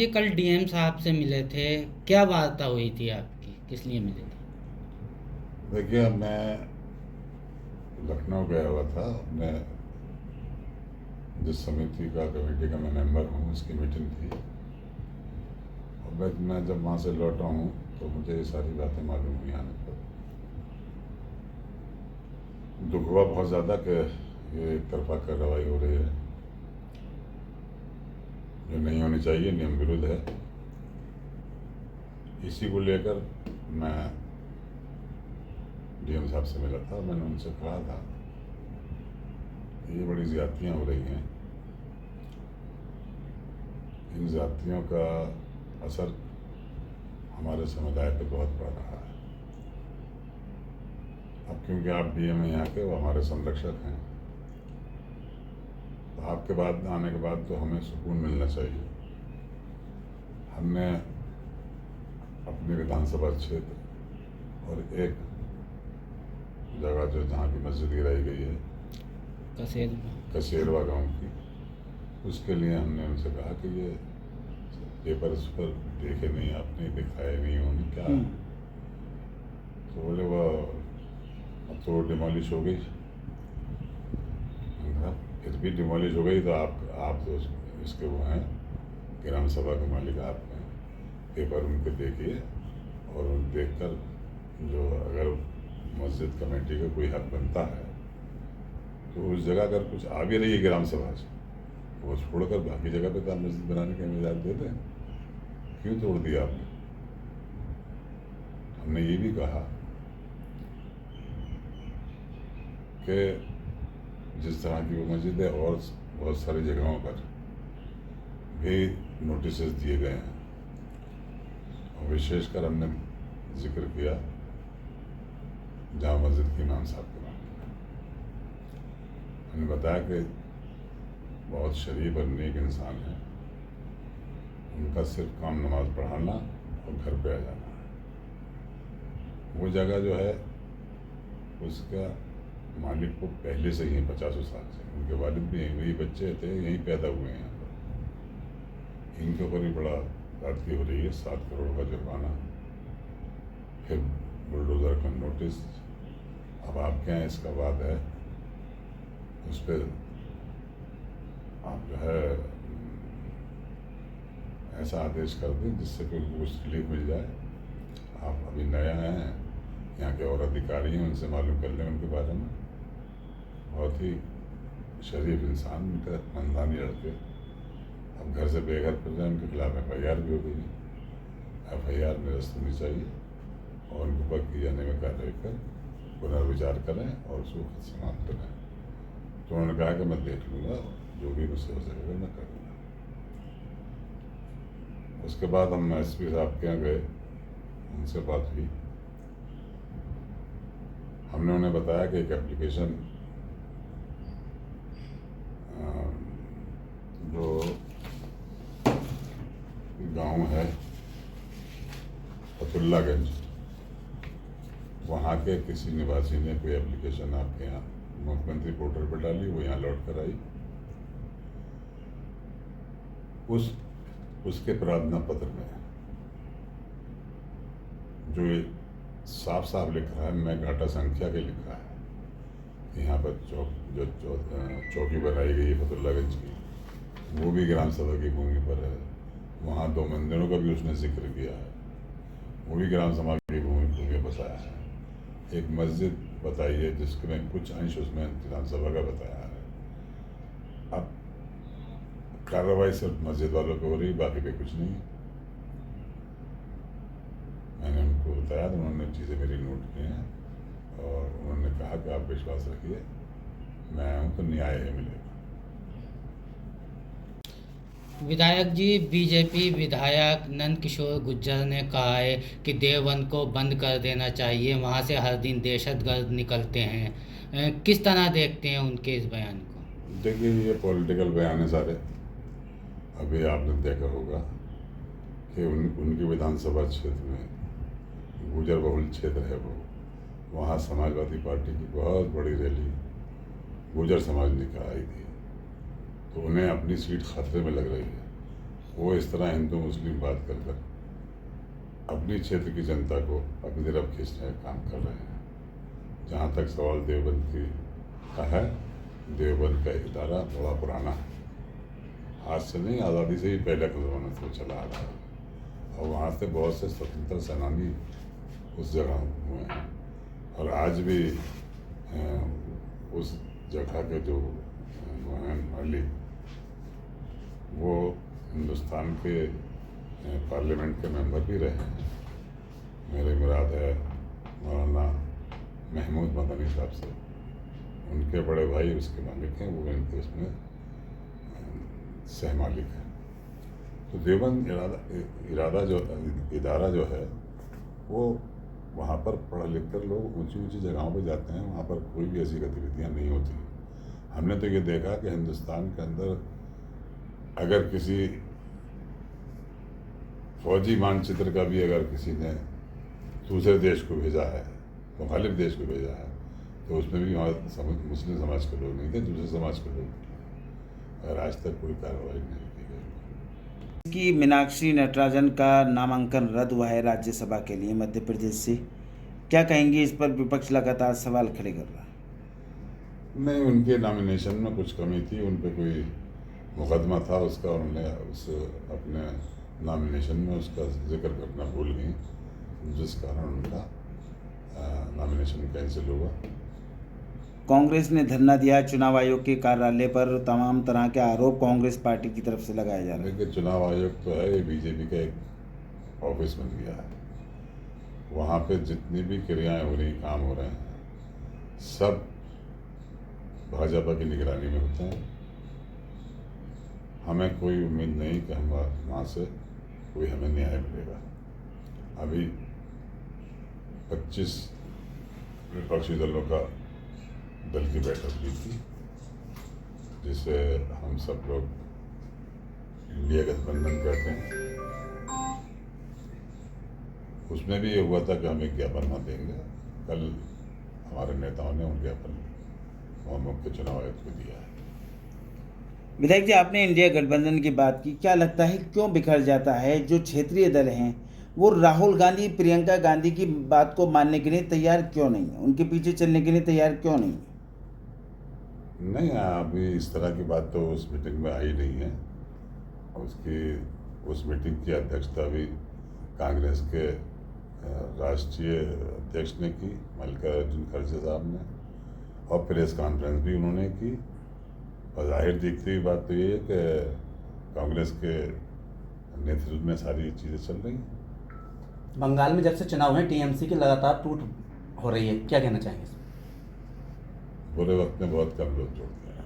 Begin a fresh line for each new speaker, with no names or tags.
जी कल डीएम साहब से मिले थे, क्या वार्ता हुई थी आपकी, किस लिए मिले थे?
देखिए, मैं लखनऊ गया हुआ था अपने जिस समिति का कमेटी का मैं मेंबर हूँ उसकी मीटिंग थी। और मैं जब वहाँ से लौटा हूँ तो मुझे ये सारी बातें मालूम हुई आने पर। दुख हुआ बहुत ज़्यादा कि ये एक तरफा कार्रवाई हो रही है जो नहीं होनी चाहिए, नियम विरुद्ध है। इसी को लेकर मैं डीएम साहब से मिला था। मैंने उनसे कहा था कि ये बड़ी ज़्यादतियाँ हो रही हैं, इन ज़्यादतियों का असर हमारे समुदाय पर बहुत पड़ रहा है। अब क्योंकि आप डीएम हैं यहाँ के, वो हमारे संरक्षक हैं, तो आपके बाद आने के बाद तो हमें सुकून मिलना चाहिए। हमने अपने विधानसभा क्षेत्र और एक जगह जो जहाँ की मस्जिद गिराई गई है
कसेर
कसेरवा गांव की, उसके लिए हमने उनसे कहा कि ये पेपर उस पर देखे नहीं आपने, दिखाए नहीं उन्हें क्या। तो बोले वह अब तो डिमोलिश हो गई। मैंने कहा फिर भी डिमोलिश हो गई तो आप तो इसके वो हैं, ग्राम सभा के मालिक आप हैं, पेपर उनके देखिए और उन देखकर जो अगर मस्जिद कमेटी का कोई हक बनता है तो उस जगह अगर कुछ आ भी रही है ग्राम सभा से, वो छोड़कर बाकी जगह पे तो मस्जिद बनाने की इजाज़त दे दें। क्यों तोड़ दिया आपने? हमने ये भी कहा कि जिस तरह की वो मस्जिद है और बहुत सारी जगहों पर भी नोटिस दिए गए हैं, और विशेषकर हमने जिक्र किया जामा मस्जिद के इमाम साहब के बारे में। हमने बताया कि बहुत शरीफ और नेक इंसान है, उनका सिर्फ काम नमाज पढ़ाना और घर पे आ जाना है। वो जगह जो है उसका मालिक को पहले से ही 50 साल से, उनके वालिद भी यहीं, वही बच्चे थे, यहीं पैदा हुए हैं यहाँ पर। इनके ऊपर भी बड़ा ज्यादती हो रही है। 7 करोड़ का जुर्माना, फिर बुलडोज़र का नोटिस। अब आपके यहाँ इसका वाद है, उस पर आप जो है ऐसा आदेश कर दें जिससे कोई कुछ रिलीफ मिल जाए। आप अभी नया हैं, यहाँ के और अधिकारी हैं, उनसे मालूम कर लें उनके बारे में। बहुत ही शरीफ इंसान, उनका खानदानी लड़के अब घर से बेघर कर जाए, उनके खिलाफ FIR भी हो गई है। FIR निरस्त होनी चाहिए और उनको पर किए जाने में कार्रवाई कर पुनर्विचार करें और उसको समाप्त करें। तो उन्होंने कहा कि मैं देख लूँगा, जो भी मुझसे हो सकेगा मैं करूँगा। उसके बाद हम SP साहब के यहाँ गए, उनसे बात हुई। हमने उन्हें बताया कि एक एप्लीकेशन जो गांव है फतुल्लागंज, वहाँ के किसी निवासी ने कोई एप्लीकेशन आपके यहाँ मुख्यमंत्री पोर्टल पर डाली, वो यहाँ लौट कर आई। उसके प्रार्थना पत्र में जो साफ साफ लिखा है, मैं घाटा संख्या के लिखा है, यहाँ पर चौकी बनाई गई है फतुल्लागंज की, वो भी ग्राम सभा की भूमि पर है। वहाँ 2 मंदिरों का भी उसने जिक्र किया है, वो भी ग्राम सभा की भूमि पर बताया है। एक मस्जिद बताई है जिसमें कुछ अंश उसमें ग्राम सभा का बताया है। अब कार्रवाई सिर्फ मस्जिद वालों पे हो रही, बाकी पे कुछ नहीं। मैंने उनको बताया तो उन्होंने चीज़ें मेरी नोट की हैं और उन्होंने कहा कि आप विश्वास रखिए, मैं आया हूँ तो न्याय ही मिलेगा।
विधायक जी, बीजेपी विधायक नंद किशोर गुर्जर ने कहा है कि देवबंद को बंद कर देना चाहिए, वहाँ से हर दिन दहशतगर्द निकलते हैं। किस तरह देखते हैं उनके इस बयान को?
देखिए, ये पॉलिटिकल बयान है सारे। अभी आपने देखा होगा कि उनके विधानसभा क्षेत्र में गुर्जर बहुल क्षेत्र है, वो वहाँ समाजवादी पार्टी की बहुत बड़ी रैली गुर्जर समाज निकाल आई थी। तो उन्हें अपनी सीट खतरे में लग रही है वो इस तरह हिंदू मुस्लिम बात कर कर अपनी क्षेत्र की जनता को अपनी तरफ खींचने का काम कर रहे हैं। जहाँ तक सवाल देवबंद का है, देवबंद का इदारा बड़ा पुराना है, आज से नहीं, आज़ादी से ही पहले के ज़माने से चला आ रहा है। और वहाँ से बहुत से स्वतंत्रता सेनानी उस जगह हुए हैं, और आज भी उस जगह के जो मालिक वो हिंदुस्तान के पार्लियामेंट के मेंबर भी रहे हैं। मेरे मुराद है मौलाना महमूद मदनी साहब से, उनके बड़े भाई उसके मालिक हैं, वो इनके उसमें सह मालिक हैं। तो देवबंद इदारा जो है वो वहाँ पर पढ़ लिख कर लोग ऊंची ऊंची जगहों पर जाते हैं, वहाँ पर कोई भी ऐसी गतिविधियाँ नहीं होती। हमने तो ये देखा कि हिंदुस्तान के अंदर अगर किसी फौजी मानचित्र का भी अगर किसी ने दूसरे देश को भेजा है, मुखालिफ देश को भेजा है, तो उसमें भी वहाँ मुस्लिम समाज के लोग नहीं थे, दूसरे समाज के लोग थे, और आज तक कोई कार्रवाई नहीं की गई।
कि मीनाक्षी नटराजन का नामांकन रद्द हुआ है राज्यसभा के लिए मध्य प्रदेश से, क्या कहेंगे इस पर? विपक्ष लगातार सवाल खड़े कर रहा है।
नहीं, उनके नॉमिनेशन में कुछ कमी थी, उन पर कोई मुकदमा था उसका, उन्होंने उस अपने नॉमिनेशन में उसका जिक्र करना भूल गई, जिस कारण उनका नॉमिनेशन कैंसिल हुआ।
कांग्रेस ने धरना दिया चुनाव आयोग के कार्यालय पर, तमाम तरह के आरोप कांग्रेस पार्टी की तरफ से लगाए जा रहे हैं।
देखिए, चुनाव आयोग तो है, ये बीजेपी का एक ऑफिस बन गया है। वहाँ पे जितनी भी क्रियाएं हो रही, काम हो रहे हैं, सब भाजपा की निगरानी में होते हैं। हमें कोई उम्मीद नहीं कि हम वहाँ से कोई हमें न्याय मिलेगा। अभी 25 विपक्षी दलों का दल की बैठक हुई थी, जिसे हम सब लोग इंडिया गठबंधन कहते हैं। उसमें भी ये हुआ था कि हम एक ज्ञापन न देंगे। कल हमारे नेताओं ने उन ज्ञापन मुख्य चुनाव आयोग को दिया है।
विधायक जी, आपने इंडिया गठबंधन की बात की, क्या लगता है क्यों बिखर जाता है? जो क्षेत्रीय दल हैं वो राहुल गांधी, प्रियंका गांधी की बात को मानने के लिए तैयार क्यों नहीं है? उनके पीछे चलने के लिए तैयार क्यों नहीं है?
नहीं, अभी इस तरह की बात तो उस मीटिंग में आई नहीं है। उस मीटिंग की अध्यक्षता भी कांग्रेस के राष्ट्रीय अध्यक्ष ने की, मल्लिकार्जुन खड़गे साहब ने, और प्रेस कॉन्फ्रेंस भी उन्होंने की। और जाहिर दिखती हुई बात तो ये है कि कांग्रेस के नेतृत्व में सारी चीज़ें चल रही हैं।
बंगाल में जब से चुनाव हुए टीएमसी की लगातार टूट हो रही है, क्या कहना चाहेंगे?
बुरे वक्त में बहुत कम लोग जोड़ते हैं।